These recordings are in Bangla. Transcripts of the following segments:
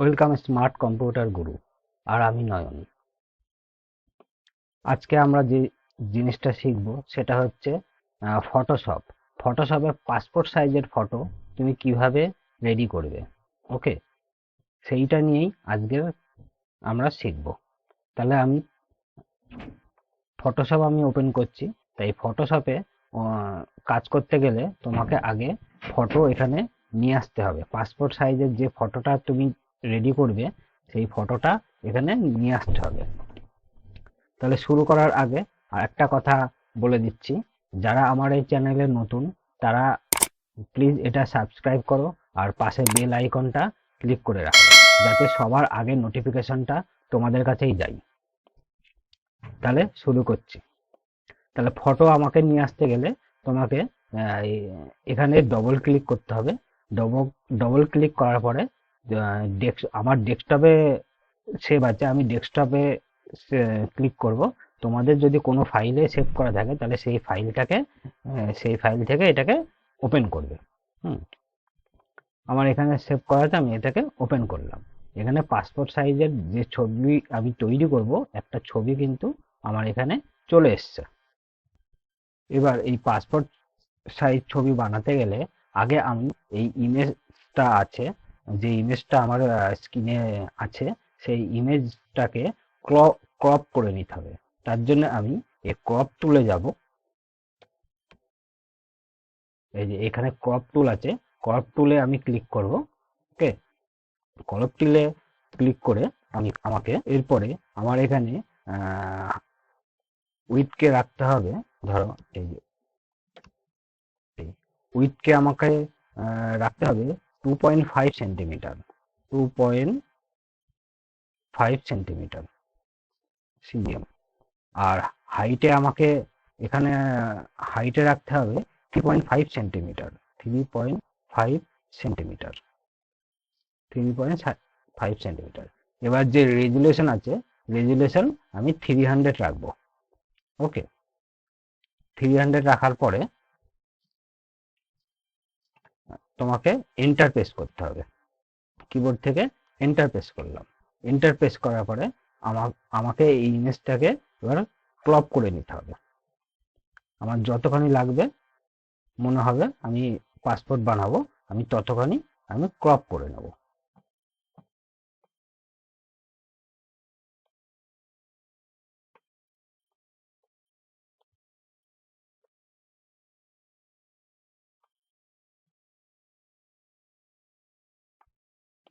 ওয়েলকাম স্মার্ট কম্পিউটার গুরু। আর আমি নয়ন। আজকে আমরা যে জিনিসটা শিখব সেটা হচ্ছে ফটোশপ। ফটোশপে পাসপোর্ট সাইজের ফটো তুমি কিভাবে রেডি করবে। ওকে, সেইটা নিয়েই আজকে আমরা শিখব। তাহলে আমি ফটোশপ ওপেন করছি। তাই ফটোশপে কাজ করতে গেলে তোমাকে আগে ফটো এখানে নিয়ে আসতে হবে। পাসপোর্ট সাইজের যে ফটোটা তুমি রেডি করবে সেই ফটোটা এখানে নিয়ে আসতে হবে। তাহলে শুরু করার আগে আর একটা কথা বলে দিচ্ছি, যারা আমার এই চ্যানেলে নতুন তারা প্লিজ এটা সাবস্ক্রাইব করো আর পাশে বেল আইকনটা ক্লিক করে রাখো, যাতে সবার আগে নোটিফিকেশনটা তোমাদের কাছেই যায়। তাহলে শুরু করছি। তাহলে ফটো আমাকে নিয়ে আসতে গেলে তোমাকে এখানে ডবল ক্লিক করতে হবে। ডবল ক্লিক করার পরে আমার ডেস্কটপে সেভ আছে, আমি ডেস্কটপে ক্লিক করব। তোমাদের যদি কোনো ফাইলে সেভ করা থাকে তাহলে সেই ফাইল থেকে এটাকে ওপেন করবে। হুম, আমার এখানে সেভ করা আছে, আমি এটাকে ওপেন করলাম। এখানে পাসপোর্ট সাইজের যে ছবি আমি তৈরি করব, একটা ছবি কিন্তু আমার এখানে চলে এসছে। এবার এই পাসপোর্ট সাইজ ছবি বানাতে গেলে আগে আমি এই ইমেজটা আছে, যে ইমেজটা আমার স্ক্রিনে আছে, সেই ইমেজটাকে ক্রপ করে নিতে হবে। তার জন্য আমি এই ক্রপ টুলে যাব। এই যে এখানে ক্রপ টুল আছে, ক্রপ টুলে আমি ক্লিক করব। ওকে, ক্রপ টুলে ক্লিক করে আমাকে এরপরে আমার এখানে উইডথকে রাখতে হবে। ধরো এই যে উইডথকে আমাকে রাখতে হবে 2.5 সেন্টিমিটার। 2.5 centimetre CM. আর হাইটে আমাকে এখানে হাইটে রাখতে হবে 3.5 সেন্টিমিটার। 3.5 সেন্টিমিটার। 3.5 সেন্টিমিটার। এবার যে রেজুলেশন আছে, রেজুলেশন আমি 300 রাখবো। ওকে, 300 রাখার পরে তোমাকে এন্টার প্রেস করতে হবে। কিবোর্ড থেকে এন্টার প্রেস করলাম। এন্টার প্রেস করার পরে আমাকে এই ইমেজটাকে এবার ক্রপ করে নিতে হবে। আমার যতখানি লাগবে মনে হবে আমি পাসপোর্ট বানাবো, আমি ততখানি আমি ক্রপ করে নেব।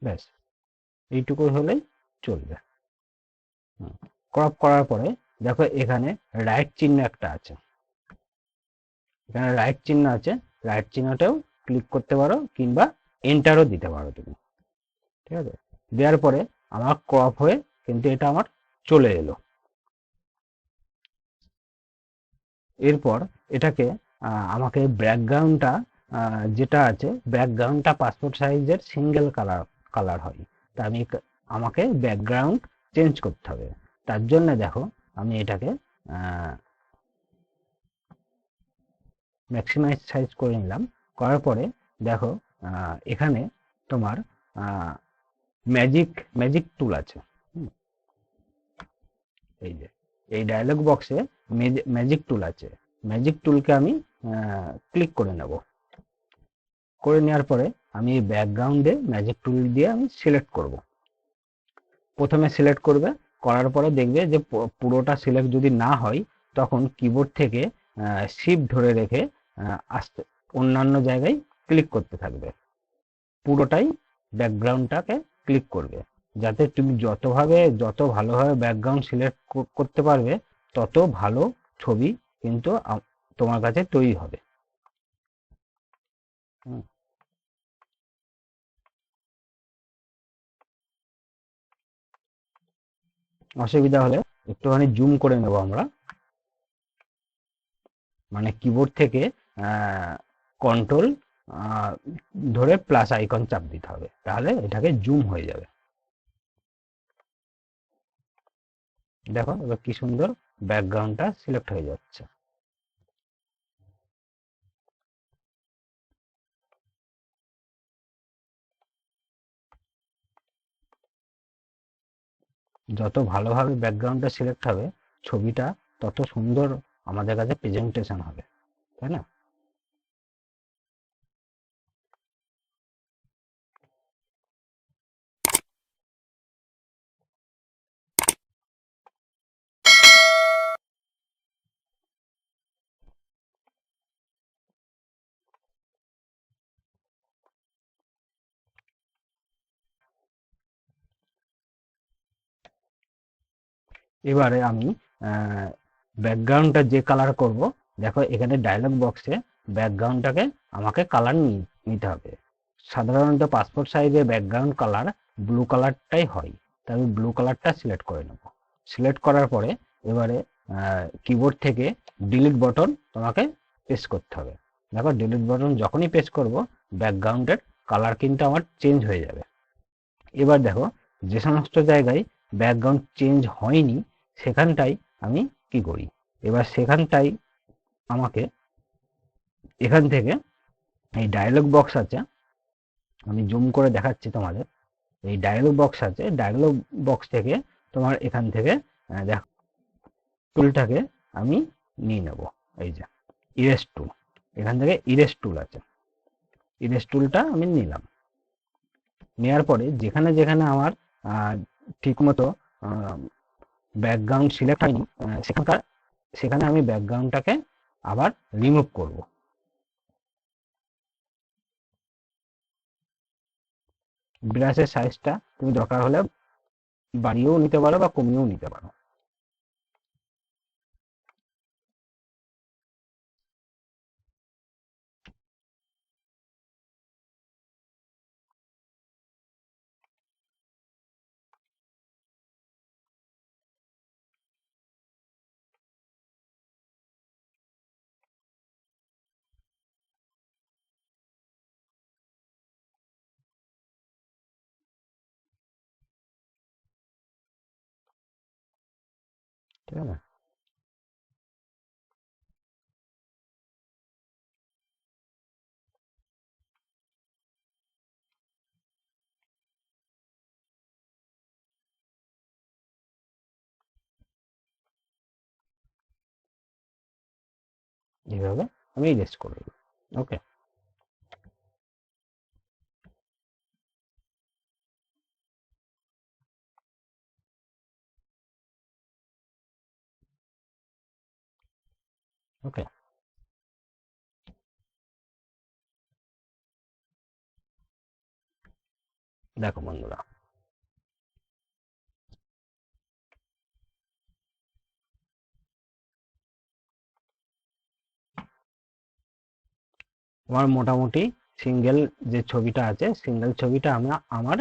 ব্যাস, এইটুকু হলেই চলবে। ক্রপ করার পরে দেখো এখানে রাইট চিহ্ন একটা আছে, এখানে রাইট চিহ্ন আছে, রাইট চিহ্নটাও ক্লিক করতে পারো কিংবা এন্টারও দিতে পারো তুমি। ঠিক আছে, দেওয়ার পরে আমার ক্রপ হয়ে কিন্তু এটা আমার চলে এলো। এরপর এটাকে আমাকে ব্যাকগ্রাউন্ডটা যেটা আছে, ব্যাকগ্রাউন্ডটা পাসপোর্ট সাইজের সিঙ্গেল কালার হয়। তা আমাকে ব্যাকগ্রাউন্ড চেঞ্জ করতে হবে। তার জন্য দেখো আমি এটাকে ম্যাক্সিমাইজ সাইজ করে নিলাম। করার পরে দেখো এখানে তোমার ম্যাজিক ম্যাজিক টুল আছে। এই যে এই ডায়লগ বক্সে ম্যাজিক টুল আছে, ম্যাজিক টুলকে আমি ক্লিক করে নেব। করে নেওয়ার পরে আমি ব্যাকগ্রাউন্ডে ম্যাজিক টুল দিয়ে আমি সিলেক্ট করব। প্রথমে সিলেক্ট করবে, করার পরে দেখবে যে পুরোটা সিলেক্ট যদি না হয় তখন কিবোর্ড থেকে শিফট ধরে রেখে আস্তে অন্যান্য জায়গায় ক্লিক করতে থাকবে। পুরোটাই ব্যাকগ্রাউন্ডটাকে ক্লিক করবে, যাতে তুমি যত ভালোভাবে ব্যাকগ্রাউন্ড সিলেক্ট করতে পারবে তত ভালো ছবি কিন্তু তোমার কাছে তৈরি হবে। অসুবিধা হলে একটুখানি জুম করে নেব আমরা, মানে কিবোর্ড থেকে কন্ট্রোল ধরে প্লাস আইকন চাপ দিতে হবে, তাহলে এটাকে জুম হয়ে যাবে। দেখো এবার কি সুন্দর ব্যাকগ্রাউন্ডটা সিলেক্ট হয়ে যাচ্ছে। যত ভালোভাবে ব্যাকগ্রাউন্ডটা সিলেক্ট হবে, ছবিটা তত সুন্দর আমাদের কাছে প্রেজেন্টেশন হবে, তাই না? এবারে আমি ব্যাকগ্রাউন্ডটা যে কালার করব, দেখো এখানে ডায়লগ বক্সে ব্যাকগ্রাউন্ডটাকে আমাকে কালার নিতে হবে। সাধারণত পাসপোর্ট সাইজে ব্যাকগ্রাউন্ড কালার ব্লু কালারটাই হয়, তাই আমি ব্লু কালারটা সিলেক্ট করে নেব। সিলেক্ট করার পরে এবারে কিবোর্ড থেকে ডিলিট বটন তোমাকে প্রেস করতে হবে। দেখো ডিলিট বটন যখনই প্রেস করব, ব্যাকগ্রাউন্ডের কালার কিন্তু আমার চেঞ্জ হয়ে যাবে। এবার দেখো যে সমস্ত জায়গায় ব্যাকগ্রাউন্ড চেঞ্জ হয়নি সেখানটাই আমি কি করি, এবার সেখানটাই আমাকে এখান থেকে এই ডায়লগ বক্স আছে, আমি জুম করে দেখাচ্ছি তোমাদের। এই ডায়লগ বক্স আছে, ডায়লগ বক্স থেকে তোমার এখান থেকে দেখো টুলটাকে আমি নিয়ে নেব। এই যে ইরেজ টুল, এখান থেকে ইরেজ টুল আছে, ইরেজ টুলটা আমি নিলাম। নেওয়ার পরে যেখানে যেখানে আমার ঠিকমতো ব্যাকগ্রাউন্ড সিলেক্ট হয়নি সেখানে আমি ব্যাকগ্রাউন্ডটাকে আবার রিমুভ করব। ব্রাশের সাইজটা তুমি দরকার হলে বাড়িয়েও নিতে পারো বা কমিয়েও নিতে পারো। ঠিক আছে, এইভাবে আমি ইরেজ করে দেবো। ওকে, ওকে। দেখো বন্ধুরা, আমার মোটামুটি সিঙ্গেল যে ছবিটা আছে, সিঙ্গেল ছবিটা আমি আমার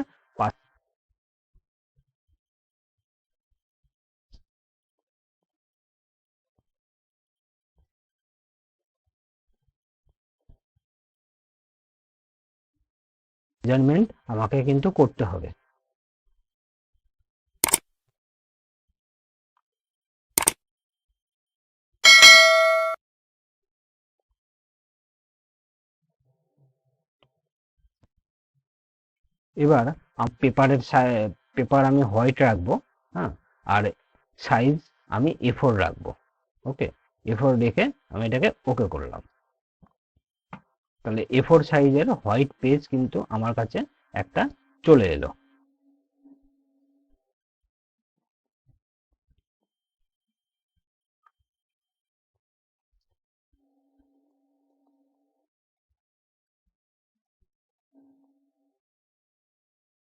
মেজারমেন্ট আমাকে কিন্তু করতে হবে। এবার পেপার আমি হোয়াইট রাখবো, হ্যাঁ, আর সাইজ আমি A4 রাখবো। ওকে, A4 রেখে আমি এটাকে ওকে করলাম। তাহলে A4 সাইজের হোয়াইট পেজ কিন্তু আমার কাছে একটা চলে এলো।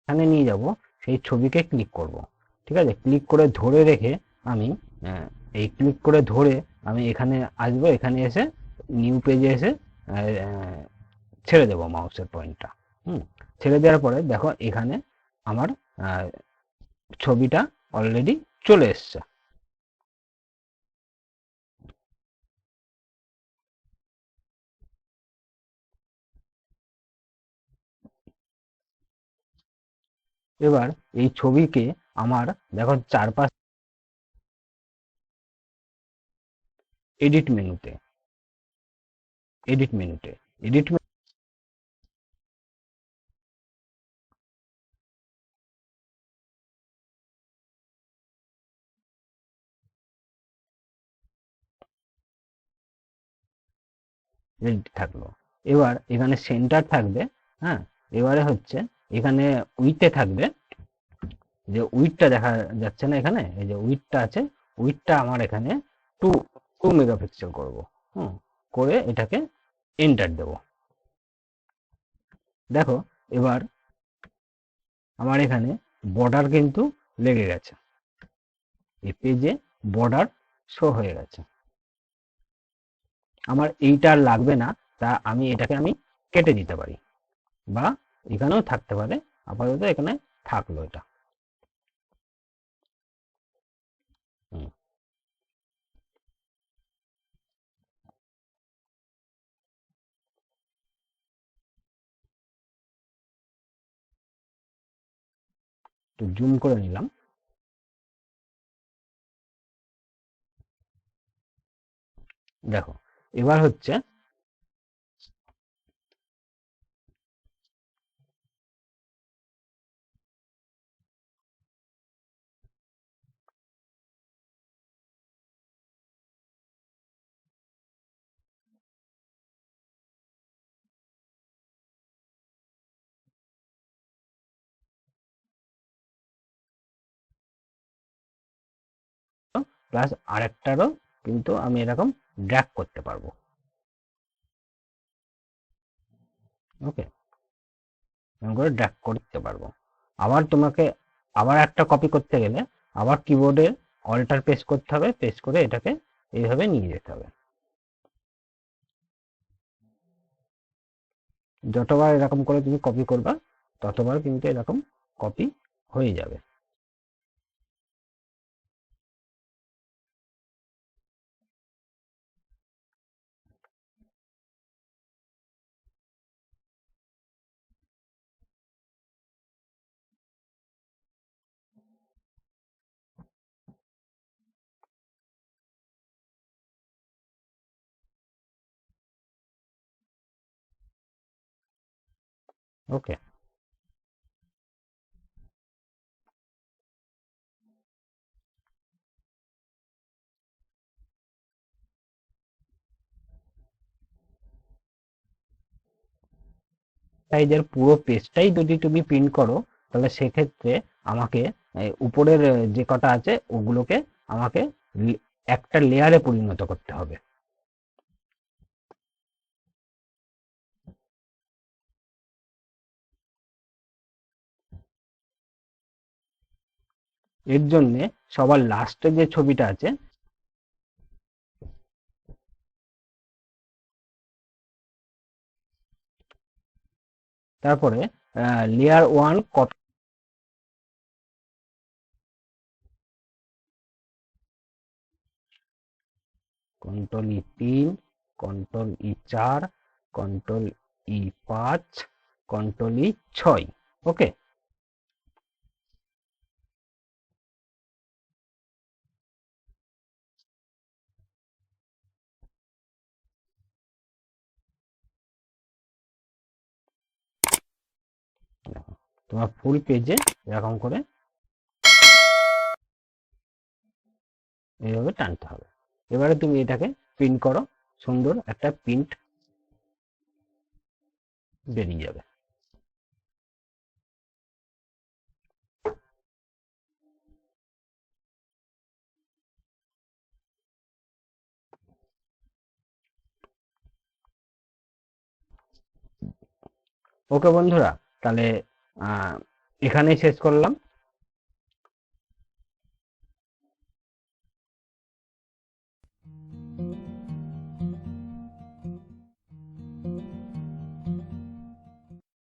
এখানে নিয়ে যাব, সেই ছবিকে ক্লিক করব। ঠিক আছে, ক্লিক করে ধরে রেখে আমি আহ, এই ক্লিক করে ধরে আমি এখানে আসবো, এখানে এসে নিউ পেজে এসে আহ, ছেড়ে দেবো মাউসের পয়েন্টটা। হুম, ছেড়ে দেওয়ার পরে দেখো এখানে আমার আহ, ছবিটা অলরেডি চলে এসছে। এবার এই ছবিকে আমার দেখো চারপাশ এডিট মেনুতে, এডিট মেনুতে এডিট রেডি থাকলো। এবার এখানে সেন্টার থাকবে। হ্যাঁ, এবারে হচ্ছে এখানে উইথে থাকবে, যে উইথটা দেখা যাচ্ছে না এখানে, এই যে উইথটা আছে, উইথটা আমার এখানে টু 2 মেগাপিক্সেল করব। হুম, করে এটাকে এন্টার দেব। দেখো এবার আমার এখানে বর্ডার কিন্তু লেগে গেছে, এই পেজে বর্ডার শো হয়ে গেছে। আমার এইটা আর লাগবে না, তা আমি এটাকে কেটে দিতে পারি, বা এখানেও থাকতে পারে, আপাতত এখানে থাকলো এটা। হুম, একটু জুম করে নিলাম। দেখো এবার হচ্ছে প্লাস আরেকটারও কিন্তু আমি এরকম ড্র্যাগ করতে পারবো। ওকে, এরকম করে ড্র্যাগ করতে পারবো। আবার তোমাকে আবার একটা কপি করতে গেলে আবার কিবোর্ডে অল্টার প্রেস করতে হবে, প্রেস করে এটাকে এইভাবে নিয়ে যেতে হবে। যতবার এরকম করে তুমি কপি করবা ততবার কিন্তু এরকম কপি হয়ে যাবে। ওকে, সাইজের পুরো পেজটাই যদি তুমি প্রিন্ট করো, তাহলে সেক্ষেত্রে আমাকে উপরের যে কটা আছে ওগুলোকে আমাকে একটা লেয়ারে পরিণত করতে হবে। এর জন্যে সবার লাস্টে যে ছবিটা আছে, তারপরে লেয়ার ওয়ান কপি, কন্ট্রোল ই3, কন্ট্রোল ই4, কন্ট্রোল ই5, কন্ট্রোল ই6। ওকে, তোমার ফুল পেজে এরকম করে এইভাবে টানতে হবে। এবারে তুমি এটাকে প্রিন্ট করো, সুন্দর একটা প্রিন্ট বেরিয়ে যাবে। ওকে বন্ধুরা, তাহলে এখানেই শেষ করলাম।